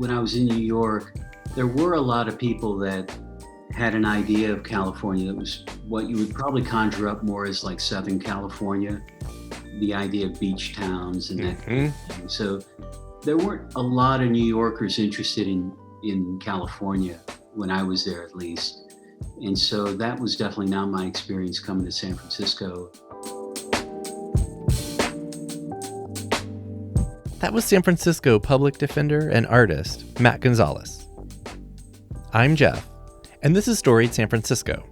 when I was in New York, there were a lot of people that had an idea of California that was what you would probably conjure up more as like Southern California, the idea of beach towns and that kind of thing. So there weren't a lot of New Yorkers interested in California when I was there, at least. And so that was definitely not my experience coming to San Francisco. That was San Francisco public defender and artist, Matt Gonzalez. I'm Jeff, and this is Storied San Francisco.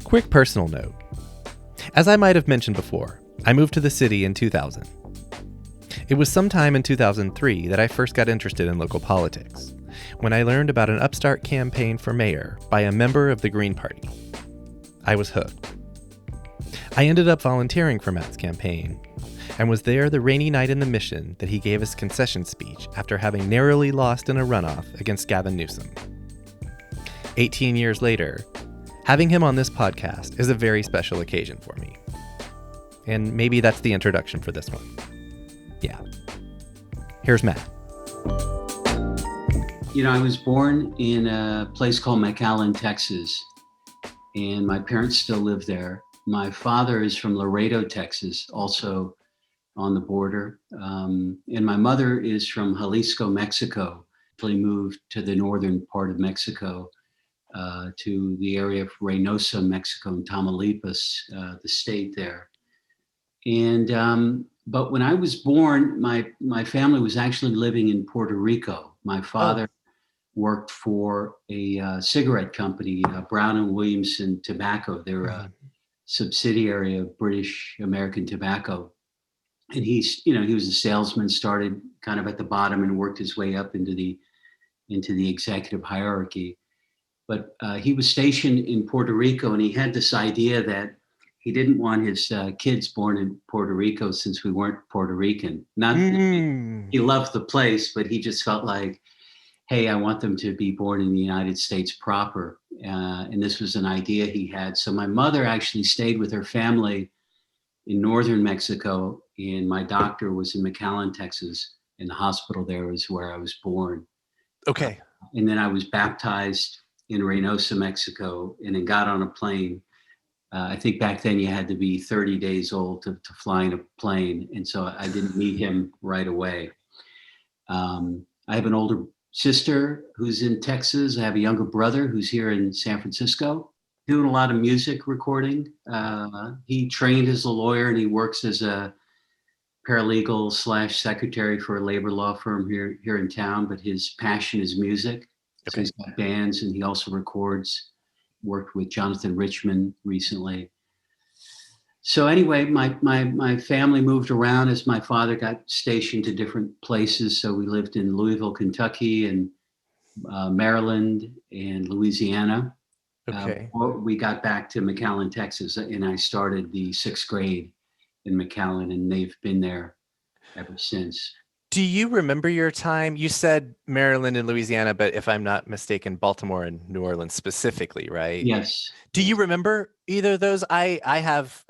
Quick personal note. As I might have mentioned before, I moved to the city in 2000. It was sometime in 2003 that I first got interested in local politics, when I learned about an upstart campaign for mayor by a member of the Green Party. I was hooked. I ended up volunteering for Matt's campaign, and was there the rainy night in the Mission that he gave his concession speech after having narrowly lost in a runoff against Gavin Newsom. 18 years later, having him on this podcast is a very special occasion for me. And maybe that's the introduction for this one. Yeah. Here's Matt. You know, I was born in a place called McAllen, Texas, and my parents still live there. My father is from Laredo, Texas, also on the border. And my mother is from Jalisco, Mexico. Actually moved to the northern part of Mexico, to the area of Reynoso, Mexico, and Tamaulipas, the state there. And but when I was born, my family was actually living in Puerto Rico. My father worked for a cigarette company, Brown and Williamson Tobacco. They're a subsidiary of British American Tobacco. And he was a salesman, started kind of at the bottom and worked his way up into the executive hierarchy. But he was stationed in Puerto Rico, and he had this idea that he didn't want his kids born in Puerto Rico since we weren't Puerto Rican. He loved the place, but he just felt like, hey, I want them to be born in the United States proper. And this was an idea he had. So my mother actually stayed with her family in northern Mexico, and my doctor was in McAllen, Texas, and the hospital there is where I was born. Okay. And then I was baptized in Reynoso, Mexico, and then got on a plane. I think back then you had to be 30 days old to fly in a plane, and so I didn't meet him right away. I have an older sister who's in Texas. I have a younger brother who's here in San Francisco, doing a lot of music recording. He trained as a lawyer, and he works as a paralegal / secretary for a labor law firm here in town, but his passion is music. Okay. So he's got bands, and he also records, worked with Jonathan Richman recently. So anyway, my family moved around as my father got stationed to different places. So we lived in Louisville, Kentucky, and Maryland and Louisiana. Okay. We got back to McAllen, Texas, and I started the 6th grade in McAllen, and they've been there ever since. Do you remember your time? You said Maryland and Louisiana, but if I'm not mistaken, Baltimore and New Orleans specifically, right? Yes. Do you remember either of those? I have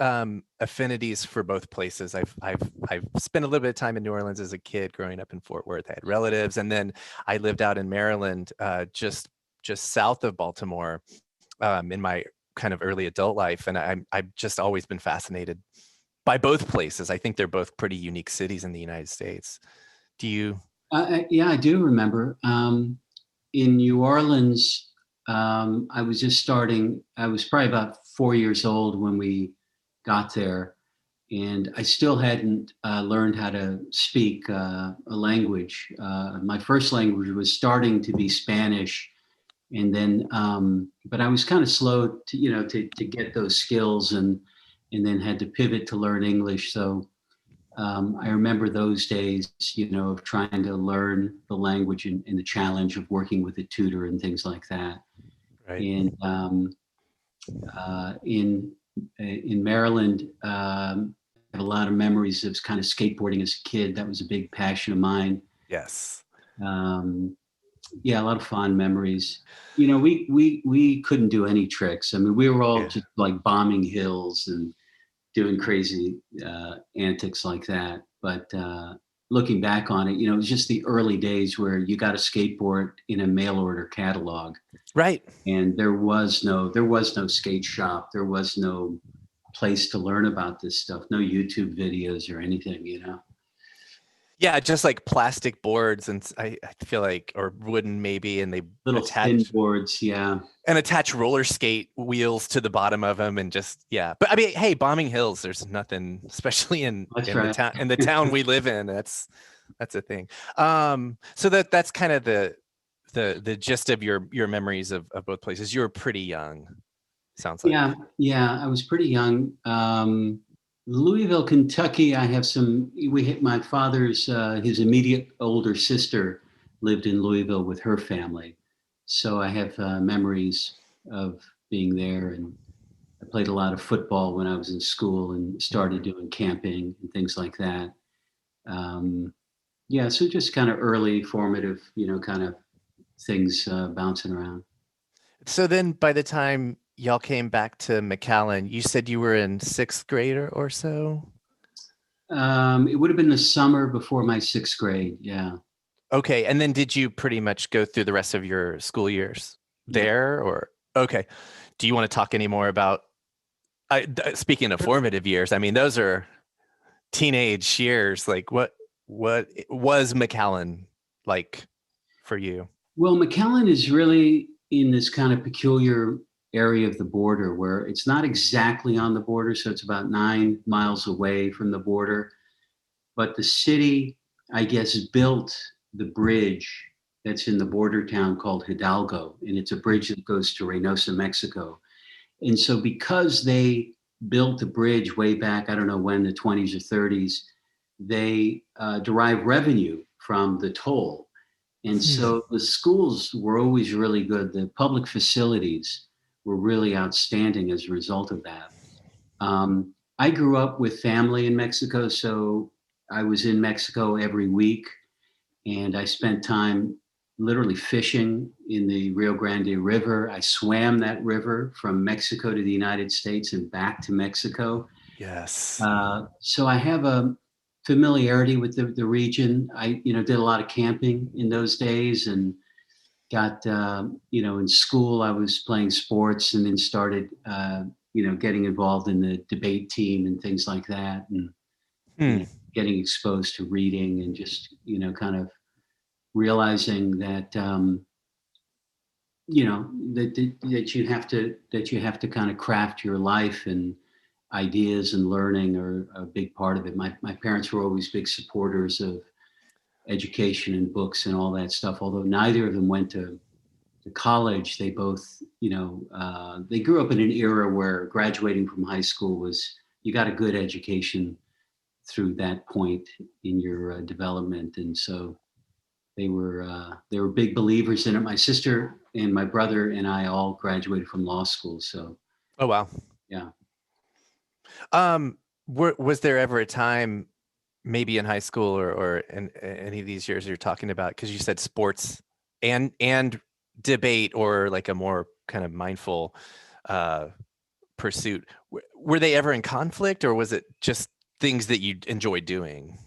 affinities for both places. I've spent a little bit of time in New Orleans as a kid growing up in Fort Worth. I had relatives, and then I lived out in Maryland, just south of Baltimore, in my kind of early adult life, and I've just always been fascinated by both places. I think they're both pretty unique cities in the United States. Do you? Yeah, I do remember. In New Orleans, I was just starting. I was probably about 4 years old when we got there, and I still hadn't learned how to speak a language. My first language was starting to be Spanish, and then, but I was kind of slow to get those skills, and then had to pivot to learn English. So I remember those days, of trying to learn the language and the challenge of working with a tutor and things like that. Right. And in Maryland, I have a lot of memories of kind of skateboarding as a kid. That was a big passion of mine. Yes. Yeah, a lot of fond memories. We couldn't do any tricks. I mean, we were all just like bombing hills and doing crazy antics like that. But looking back on it, it was just the early days where you got a skateboard in a mail order catalog, Right. and there was no skate shop. There was no place to learn about this stuff. No YouTube videos or anything. Yeah, just like plastic boards, and I feel like, or wooden maybe, and they Little thin attach boards, yeah. roller skate wheels to the bottom of them, and just yeah. But I mean, hey, bombing hills, there's nothing, especially That's in the right. town we live in. That's a thing. So that's kind of the gist of your memories of both places. You were pretty young, sounds like. Yeah, yeah. I was pretty young. Louisville, Kentucky. I have some. We hit my father's. His immediate older sister lived in Louisville with her family, so I have memories of being there. And I played a lot of football when I was in school and started doing camping and things like that. Um, yeah, so just kind of early formative, kind of things bouncing around. So then, by the time y'all came back to McAllen, you said you were in sixth grade or so. It would have been the summer before my sixth grade. Yeah. Okay, and then did you pretty much go through the rest of your school years Yeah. there, or okay? Do you want to talk any more about? Speaking of formative years, I mean, those are teenage years. Like, what was McAllen like for you? Well, McAllen is really in this kind of peculiar area of the border where it's not exactly on the border. So it's about 9 miles away from the border. But the city, I guess, built the bridge that's in the border town called Hidalgo. And it's a bridge that goes to Reynoso, Mexico. And so because they built the bridge way back, I don't know when, the 20s or 30s, they derive revenue from the toll. And so the schools were always really good. The public facilities were really outstanding as a result of that. I grew up with family in Mexico, so I was in Mexico every week, and I spent time literally fishing in the Rio Grande River. I swam that river from Mexico to the United States and back to Mexico. Yes. So I have a familiarity with the region. I, did a lot of camping in those days, and got, in school, I was playing sports, and then started, getting involved in the debate team and things like that. And, Hmm. getting exposed to reading and just, kind of realizing that, that you have to kind of craft your life, and ideas and learning are a big part of it. My parents were always big supporters of education and books and all that stuff. Although neither of them went to college, they both, they grew up in an era where graduating from high school was, you got a good education through that point in your development. And so they were big believers in it. My sister and my brother and I all graduated from law school. So Oh wow. yeah. Was there ever a time, maybe in high school or in any of these years you're talking about, because you said sports and debate, or like a more kind of mindful pursuit, were they ever in conflict, or was it just things that you enjoyed doing?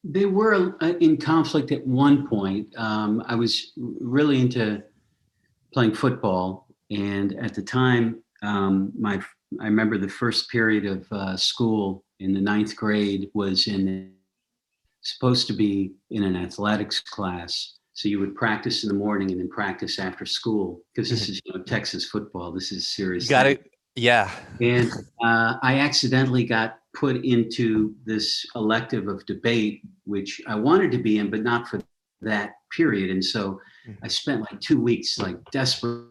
They were in conflict at one point. I was really into playing football, and at the time, I remember the first period of school in the ninth grade was supposed to be in an athletics class. So you would practice in the morning and then practice after school, because this is Texas football. This is a serious Got thing. it. Yeah. And I accidentally got put into this elective of debate, which I wanted to be in, but not for that period. And so I spent like 2 weeks, like desperate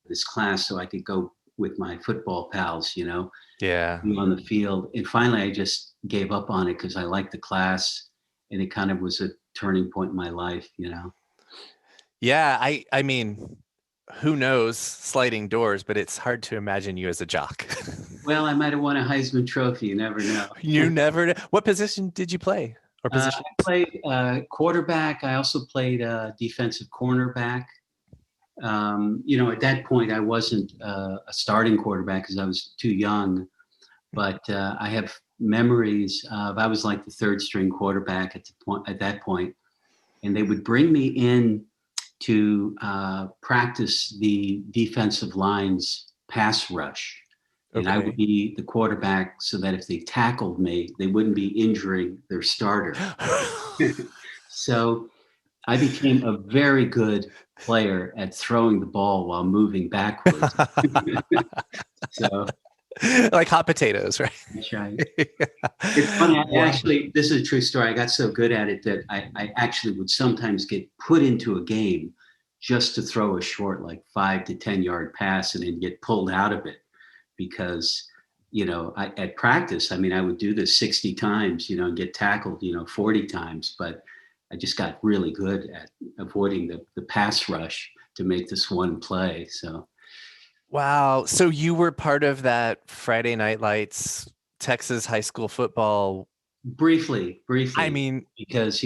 for this class so I could go with my football pals, Yeah. be on the field. And finally, I just gave up on it because I liked the class, and it kind of was a turning point in my life. Yeah. I mean, who knows, sliding doors, but it's hard to imagine you as a jock. Well, I might have won a Heisman Trophy. You never know. You never know. What position did you play, or position? I played quarterback. I also played defensive cornerback. At that point, I wasn't a starting quarterback because I was too young. But I have memories of, I was like the third string quarterback at that point, and they would bring me in to practice the defensive line's pass rush. And I would Okay. be the quarterback so that if they tackled me, they wouldn't be injuring their starter. So I became a very good player at throwing the ball while moving backwards. So Like hot potatoes, right? that's right. It's funny. Wow. This is a true story. I got so good at it that I actually would sometimes get put into a game just to throw a short, like 5 to 10 yard pass and then get pulled out of it because, at practice, I mean, I would do this 60 times, and get tackled, 40 times, but I just got really good at avoiding the pass rush to make this one play. So Wow. So you were part of that Friday Night Lights Texas high school football. briefly, I mean, because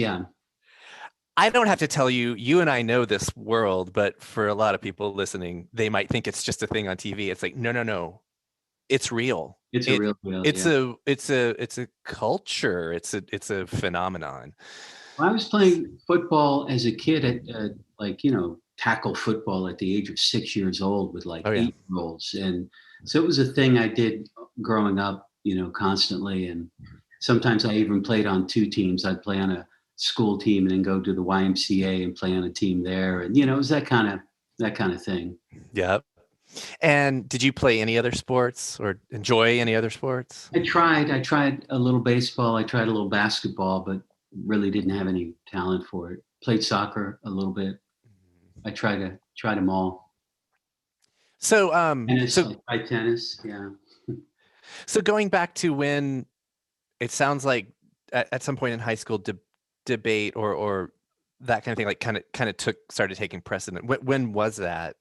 I don't have to tell you, you and I know this world, but for a lot of people listening, they might think it's just a thing on TV. It's like, no. It's real. it's a real deal. It's Yeah. it's a culture. It's a phenomenon. I was playing football as a kid at like, tackle football at the age of 6 years old with like Oh yeah. 8-year-olds. And so it was a thing I did growing up, constantly. And sometimes I even played on two teams. I'd play on a school team and then go to the YMCA and play on a team there. And, it was that kind of thing. Yep. And did you play any other sports or enjoy any other sports? I tried a little baseball. I tried a little basketball, but really didn't have any talent for it. Played soccer a little bit. I tried them all. So Tennis, I tried tennis. Yeah. so going back to when it sounds like at some point in high school debate or that kind of thing, like kind of started taking precedent. When was that?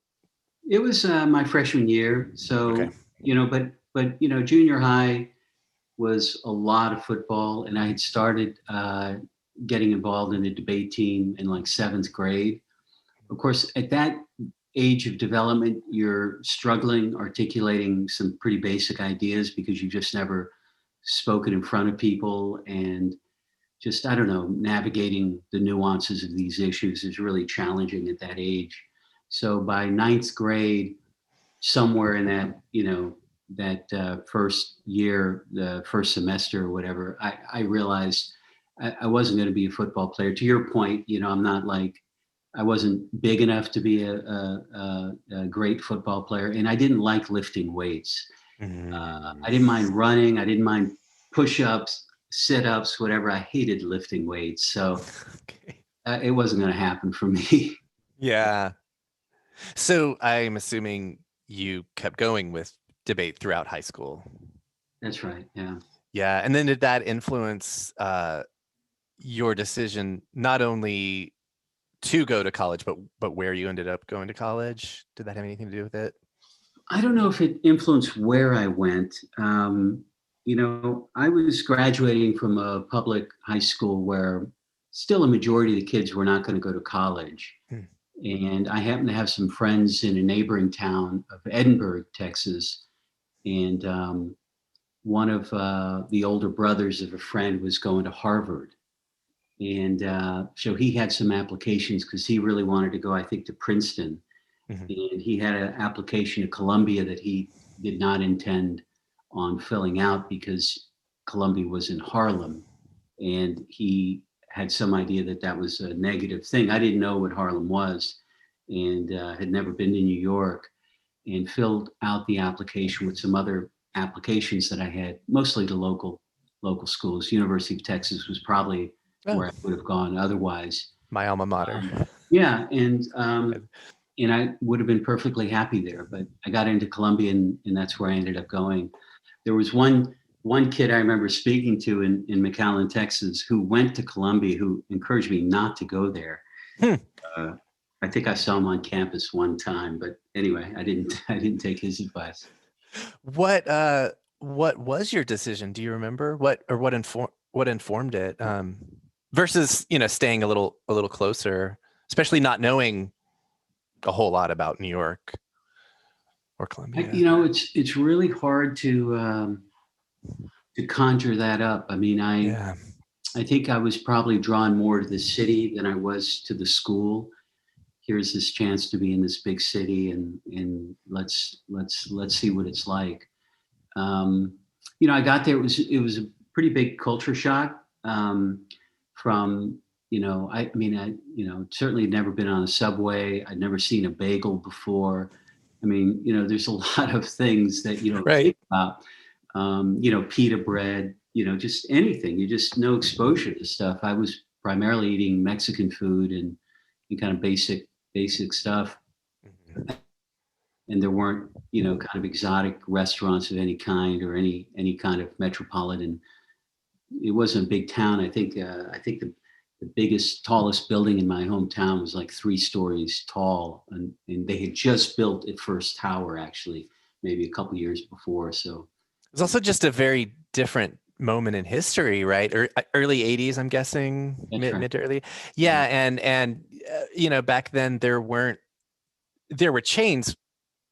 It was my freshman year. So, Okay. but junior high was a lot of football, and I had started getting involved in the debate team in like 7th grade. Of course, at that age of development, you're struggling articulating some pretty basic ideas because you've just never spoken in front of people, and just, I don't know, navigating the nuances of these issues is really challenging at that age. So by 9th grade, somewhere in that, first year, the first semester or whatever, I realized I wasn't going to be a football player. To your point, I'm not like, I wasn't big enough to be a great football player, and I didn't like lifting weights. I didn't mind running. I didn't mind push-ups, sit-ups, whatever. I hated lifting weights, so Okay. it wasn't going to happen for me. Yeah. So I'm assuming you kept going with debate throughout high school. That's right. Yeah. Yeah. And then did that influence your decision not only to go to college, but where you ended up going to college? Did that have anything to do with it? I don't know if it influenced where I went. I was graduating from a public high school where still a majority of the kids were not going to go to college. Hmm. And I happened to have some friends in a neighboring town of Edinburgh, Texas. And one of the older brothers of a friend was going to Harvard. And so he had some applications because he really wanted to go, I think, to Princeton. Mhm. And he had an application to Columbia that he did not intend on filling out because Columbia was in Harlem. And he had some idea that that was a negative thing. I didn't know what Harlem was and had never been to New York, and filled out the application with some other applications that I had, mostly to local schools. University of Texas was probably where I would have gone otherwise. My alma mater. Yeah, and I would have been perfectly happy there, but I got into Columbia, and that's where I ended up going. There was one kid I remember speaking to in McAllen, Texas, who went to Columbia, who encouraged me not to go there. I think I saw him on campus one time, but anyway, I didn't take his advice. What was your decision? Do you remember what informed it? Versus, staying a little closer, especially not knowing a whole lot about New York or Columbia. It's really hard to to conjure that up. I mean, Yeah. I think I was probably drawn more to the city than I was to the school. Here's this chance to be in this big city, and let's see what it's like. Um, I got there. It was a pretty big culture shock, from certainly had never been on a subway. I'd never seen a bagel before. I mean, there's a lot of things that you don't think Right. about. Pita bread, just anything. You just no exposure to stuff. I was primarily eating Mexican food and kind of basic stuff, Mhm. and there weren't kind of exotic restaurants of any kind or any kind of metropolitan. It wasn't a big town. I think the biggest tallest building in my hometown was like 3 stories tall, and they had just built its first tower, actually, maybe a couple years before. So It's also just a very different moment in history, right? Or early 80s, I'm guessing, that's mid right. mid to early. Yeah. Yeah, and back then there were chains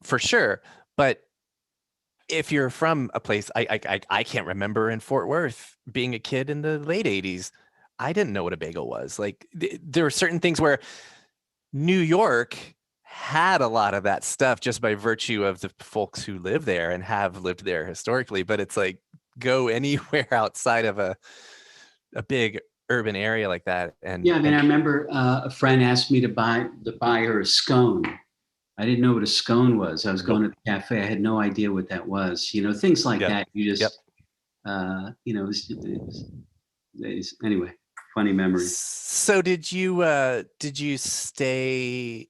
for sure, but if you're from a place, I can't remember in Fort Worth being a kid in the late 80s. I didn't know what a bagel was. Like there were certain things where New York had a lot of that stuff just by virtue of the folks who live there and have lived there historically. But it's like go anywhere outside of a big urban area like that. Yeah, And I mean, I remember a friend asked me to buy her a scone. I didn't know what a scone was. I was nope. going to the cafe. I had no idea what that was. Things like Yep. that. You Yep. just, anyway, funny memory. So did you stay,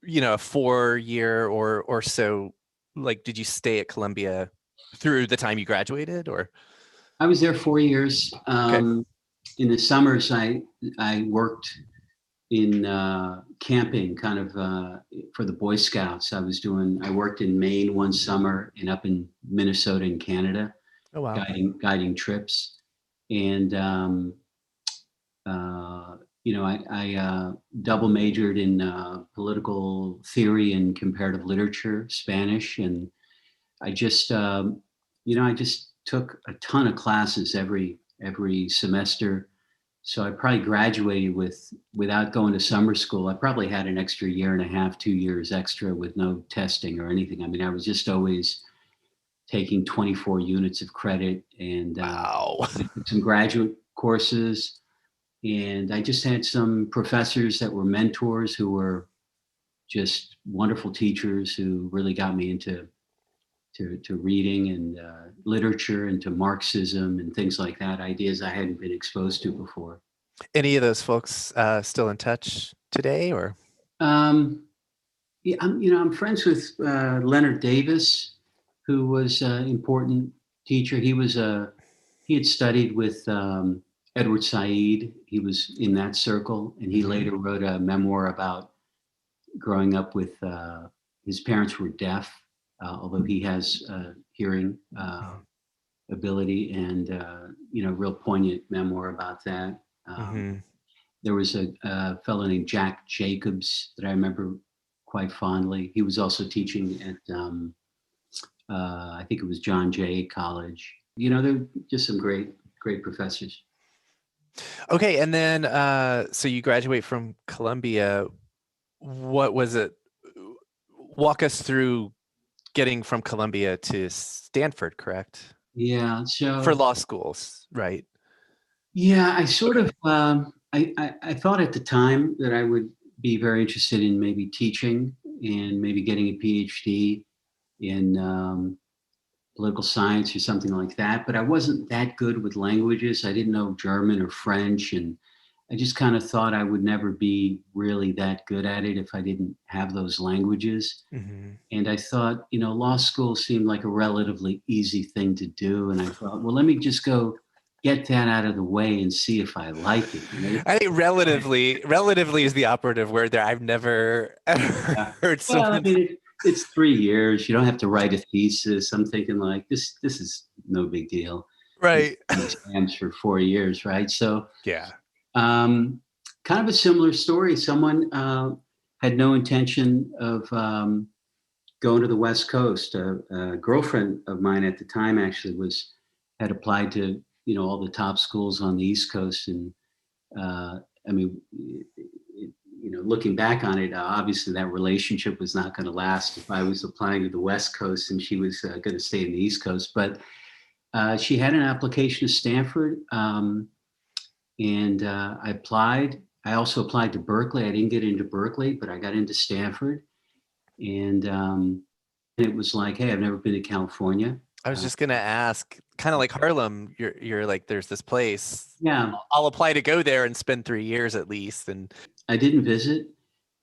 a 4 year or so, like did you stay at Columbia through the time you graduated or I was there 4 years. okay. In the summers, I worked in camping, kind of for the Boy Scouts. I worked in Maine one summer and up in Minnesota in Canada, Oh wow. guiding trips. And I double majored in political theory and comparative literature, Spanish, and I just took a ton of classes every semester. So I probably graduated without going to summer school. I probably had an extra year and a half, 2 years extra with no testing or anything. I mean, I was just always taking 24 units of credit, and Wow. I took some graduate courses, and I just had some professors that were mentors who were just wonderful teachers who really got me into to reading and literature and to Marxism and things like that, ideas I hadn't been exposed to before. Any of those folks still in touch today or Um, yeah, I'm friends with Leonard Davis, who was an important teacher. He had studied with Edward Said. He was in that circle, and he Mhm. later wrote a memoir about growing up with his parents were deaf, although he has hearing Mhm. ability, and real poignant memoir about that. Mhm. There was a fellow named Jack Jacobs that I remember quite fondly. He was also teaching at I think it was John Jay College. They're just some great professors. Okay, and then so you graduate from Columbia. What was it? Walk us through getting from Columbia to Stanford, correct? Yeah. For So law schools, right? yeah, I sort Okay. of I thought at the time that I would be very interested in maybe teaching and maybe getting a PhD in political science or something like that. But I wasn't that good with languages. I didn't know German or French, and I just kind of thought I would never be really that good at it if I didn't have those languages. Mhm. And I thought, law school seemed like a relatively easy thing to do. And I thought, well, let me just go get that out of the way and see if I like it. I think relatively is the operative word there. I've never ever Yeah. heard Well, I someone. mean, it's 3 years. You don't have to write a thesis. I'm thinking like this is no big deal. You Right. take exams for 4 years, right? So Yeah. um, kind of a similar story. Someone had no intention of going to the West Coast. A girlfriend of mine at the time actually had applied to, all the top schools on the East Coast. And I mean, looking back on it, obviously that relationship was not going to last if I was applying to the West Coast and she was going to stay in the East Coast. But she had an application to Stanford, and I applied. I also applied to Berkeley. I didn't get into Berkeley, but I got into Stanford. And it was like, hey, I've never been to California. I was just gonna ask, kind of like Harlem, you're like, there's this place. Yeah. I'll apply to go there and spend 3 years at least. And I didn't visit.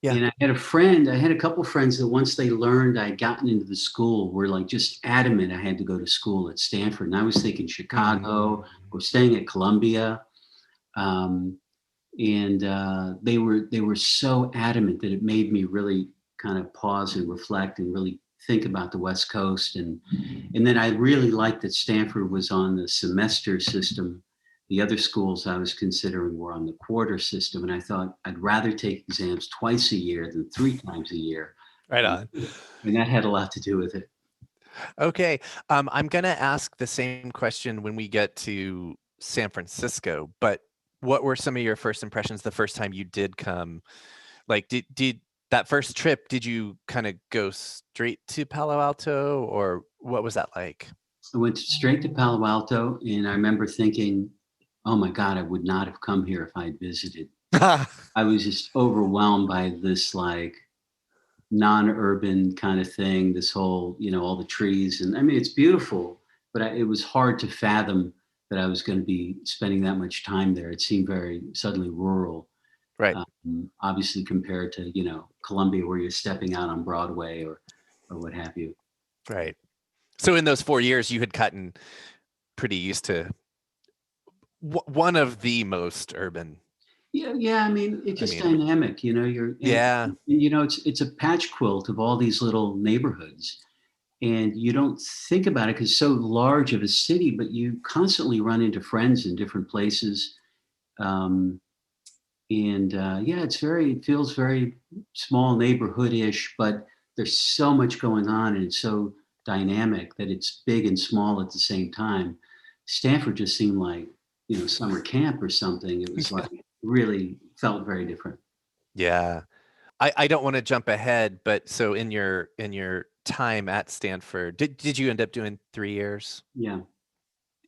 Yeah. And I had a couple friends that once they learned I'd gotten into the school were like just adamant I had to go to school at Stanford. And I was thinking Chicago, or staying at Columbia. And they were so adamant that it made me really kind of pause and reflect and really think about the West Coast. And then I really liked that Stanford was on the semester system. The other schools I was considering were on the quarter system. And I thought I'd rather take exams twice a year than 3 times a year. Right on. And that had a lot to do with it. Okay. I'm going to ask the same question when we get to San Francisco, but what were some of your first impressions the first time you did come? Like, did that first trip, did you kind of go straight to Palo Alto, or what was that like? I went straight to Palo Alto, and I remember thinking, oh my God, I would not have come here if I had visited. I was just overwhelmed by this like non-urban kind of thing, this whole, all the trees. And I mean, it's beautiful, but it was hard to fathom that I was going to be spending that much time there. It seemed very suddenly rural. Right. Obviously compared to, Columbia, where you're stepping out on Broadway or what have you. Right. So in those 4 years, you had gotten pretty used to one of the most urban. Yeah. I mean, it's just dynamic, it's a patch quilt of all these little neighborhoods. And you don't think about it because it's so large of a city, but you constantly run into friends in different places. It feels very small neighborhood-ish, but there's so much going on and it's so dynamic that it's big and small at the same time. Stanford just seemed like, summer camp or something. It was like really felt very different. Yeah. I don't want to jump ahead, but so in your time at Stanford, did you end up doing 3 years? Yeah.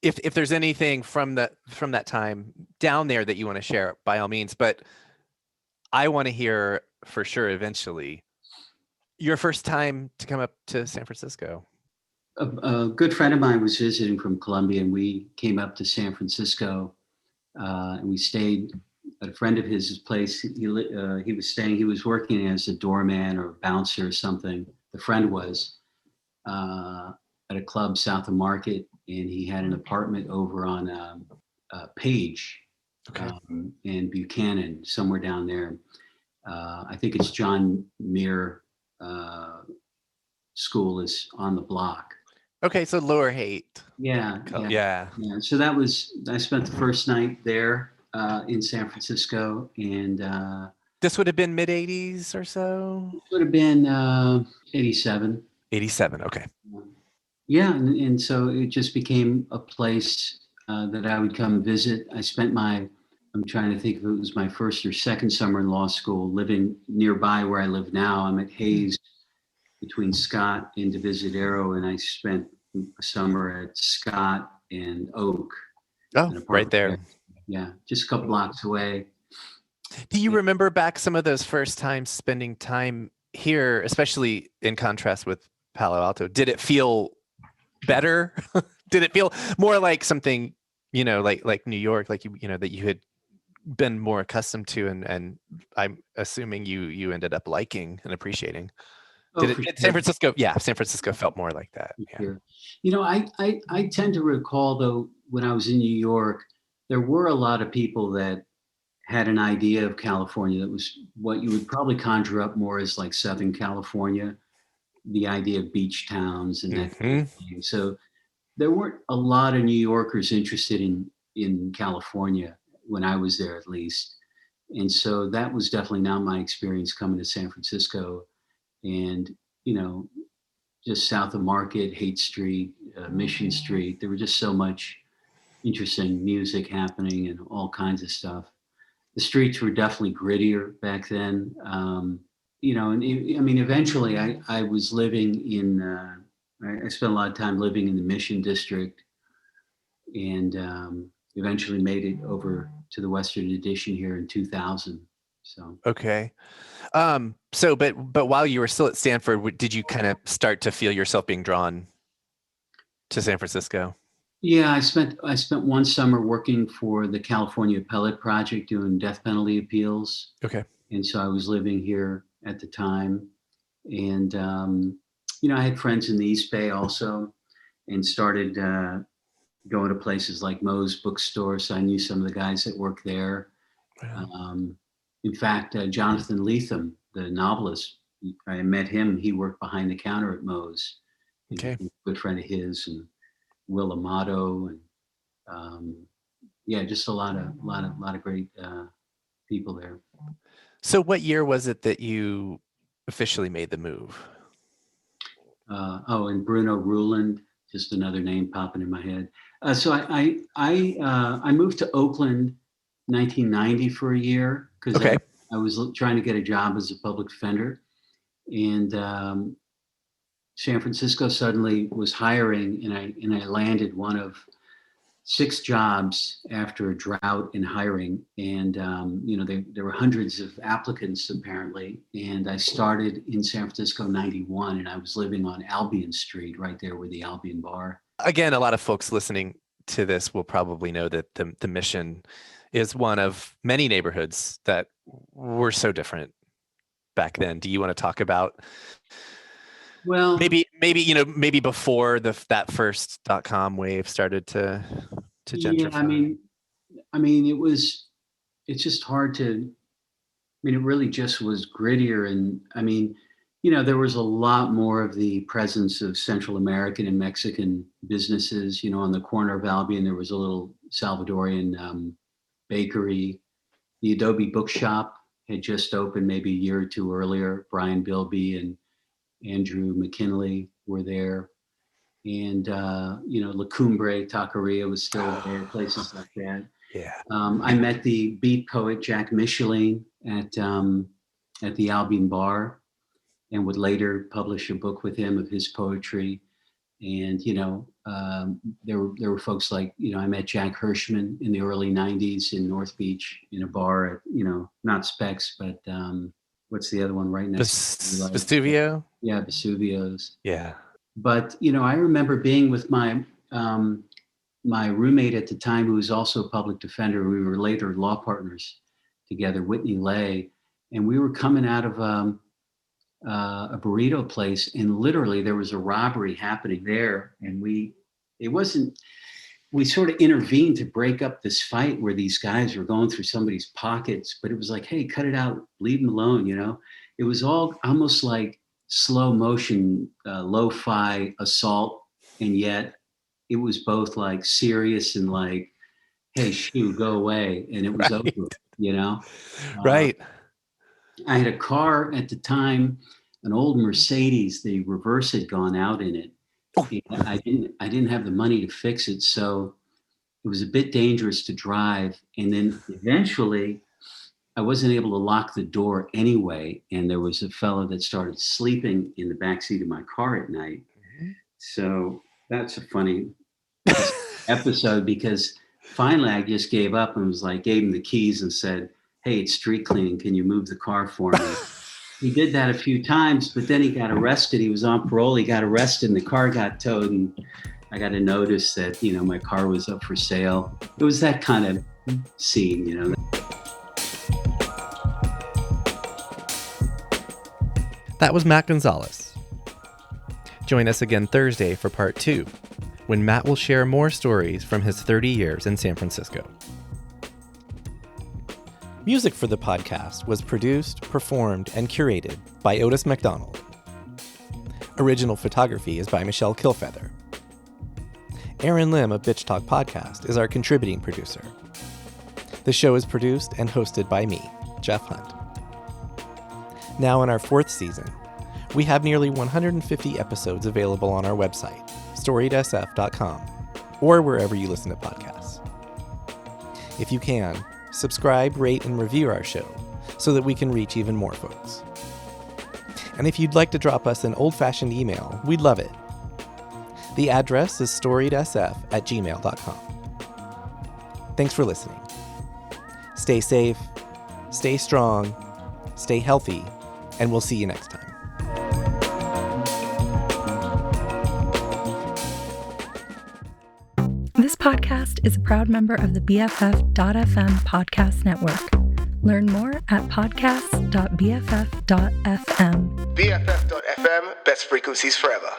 If there's anything from that time down there that you want to share, by all means, but I want to hear for sure eventually your first time to come up to San Francisco. A good friend of mine was visiting from Columbia, and we came up to San Francisco, and we stayed at a friend of his place. He was working as a doorman or bouncer or something. The friend was at a club south of Market, and he had an apartment over on Page, and Buchanan, somewhere down there. I think it's John Muir School is on the block. Okay, so Lower Haight. Yeah. So I spent the first night there in San Francisco, and this would have been mid 80s or so. It would have been 87. 87. Okay. Yeah, and so it just became a place that I would come visit. I spent I'm trying to think if it was my first or second summer in law school, living nearby where I live now. I'm at Hayes between Scott and Divisadero, and I spent a summer at Scott and Oak. Oh, right there. Yeah, just a couple blocks away. Do you remember back some of those first times spending time here, especially in contrast with Palo Alto? Did it feel better? Did it feel more like something, like New York, like that you had been more accustomed to, and I'm assuming you ended up liking and appreciating? San Francisco? Yeah, San Francisco felt more like that. Yeah. Sure. I tend to recall, though, when I was in New York, there were a lot of people that had an idea of California that was what you would probably conjure up more as like Southern California, the idea of beach towns and that kind of thing. So there weren't a lot of New Yorkers interested in California when I was there, at least. And so that was definitely not my experience coming to San Francisco. And, just south of Market, Haight Street, Mission Street, there were just so much interesting music happening and all kinds of stuff. The streets were definitely grittier back then. And eventually I was living in, I spent a lot of time living in the Mission District, and eventually made it over to the Western Addition here in 2000. So. Okay. But while you were still at Stanford, did you kind of start to feel yourself being drawn to San Francisco? Yeah, I spent one summer working for the California Appellate Project doing death penalty appeals. Okay. And so I was living here at the time. And, I had friends in the East Bay also, and started going to places like Moe's Bookstore. So I knew some of the guys that worked there. Wow. In fact, Jonathan Lethem, the novelist, I met him. He worked behind the counter at Moe's. Okay. He's a good friend of his, and Will Amato, and just a lot of great people there. So what year was it that you officially made the move? And Bruno Ruland, just another name popping in my head. So I moved to Oakland 1990 for a year because I was trying to get a job as a public defender, and San Francisco suddenly was hiring, and I landed one of 6 jobs after a drought in hiring. And, there were hundreds of applicants apparently. And I started in San Francisco 91, and I was living on Albion Street, right there with the Albion Bar. Again, a lot of folks listening to this will probably know that the Mission is one of many neighborhoods that were so different back then. Do you want to talk about, well, maybe before that first .com wave started to gentrify? Yeah, it's just hard to, it really just was grittier. And there was a lot more of the presence of Central American and Mexican businesses. On the corner of Albion, there was a little Salvadorian bakery. The Adobe Bookshop had just opened maybe a year or two earlier. Brian Bilby and Andrew McKinley were there. And, La Cumbre Taqueria was still there, places like that. Yeah. I met the beat poet Jack Micheline at the Albion Bar, and would later publish a book with him of his poetry. And, there were folks like, I met Jack Hirschman in the early 90s in North Beach in a bar at, not Specs, but what's the other one right next? Vesuvio? Yeah, Vesuvio's. Yeah. But, I remember being with my roommate at the time, who was also a public defender. We were later law partners together, Whitney Lay, and we were coming out of a burrito place, and literally there was a robbery happening there. And we sort of intervened to break up this fight where these guys were going through somebody's pockets, but it was like, hey, cut it out, leave them alone. It was all almost like slow motion, lo-fi assault. And yet it was both like serious and like, hey, shoo, go away. And it was over, Right. I had a car at the time, an old Mercedes. The reverse had gone out in it. And I didn't have the money to fix it, so it was a bit dangerous to drive. And then eventually, I wasn't able to lock the door anyway, and there was a fellow that started sleeping in the backseat of my car at night. Mm-hmm. So that's a funny episode, because finally I just gave up and gave him the keys and said, hey, it's street cleaning. Can you move the car for me? He did that a few times, but then he got arrested. He was on parole. He got arrested and the car got towed. And I got a notice that, my car was up for sale. It was that kind of scene, That was Matt Gonzalez. Join us again Thursday for part 2, when Matt will share more stories from his 30 years in San Francisco. Music for the podcast was produced, performed, and curated by Otis McDonald. Original photography is by Michelle Kilfeather. Aaron Lim of Bitch Talk Podcast is our contributing producer. The show is produced and hosted by me, Jeff Hunt. Now in our 4th season, we have nearly 150 episodes available on our website, storiedsf.com, or wherever you listen to podcasts. If you can, subscribe, rate, and review our show so that we can reach even more folks. And if you'd like to drop us an old-fashioned email, we'd love it. The address is storiedsf@gmail.com. Thanks for listening. Stay safe, stay strong, stay healthy, and we'll see you next time. This podcast is a proud member of the BFF.FM podcast network. Learn more at podcasts.bff.fm. BFF.FM, best frequencies forever.